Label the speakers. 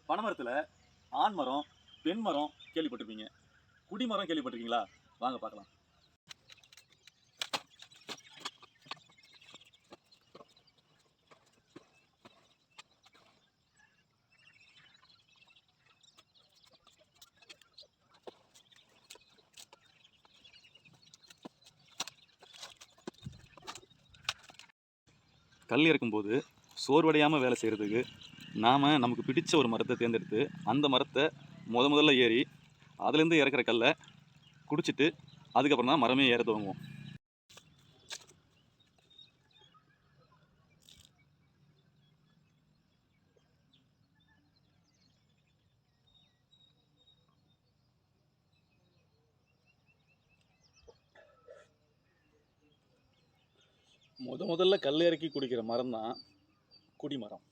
Speaker 1: பனைமரத்தில் ஆண் மரம், பெண் மரம் கேள்விப்பட்டிருப்பீங்க. குடிமரம் கேள்விப்பட்டிருக்கீங்களா? வாங்க பார்க்கலாம். கல் இறக்கும்போது சோர்வடையாமல் வேலை செய்கிறதுக்கு நமக்கு பிடிச்ச ஒரு மரத்தை தேர்ந்தெடுத்து அந்த மரத்தை முதல்ல ஏறி அதுலேருந்து இறக்குற கல்லை குடிச்சிட்டு அதுக்கப்புறம் தான் மரமே ஏற துவங்குவோம். முதல்ல கல் இறக்கி குடிக்கிற மரம் தான் குடிமரம்.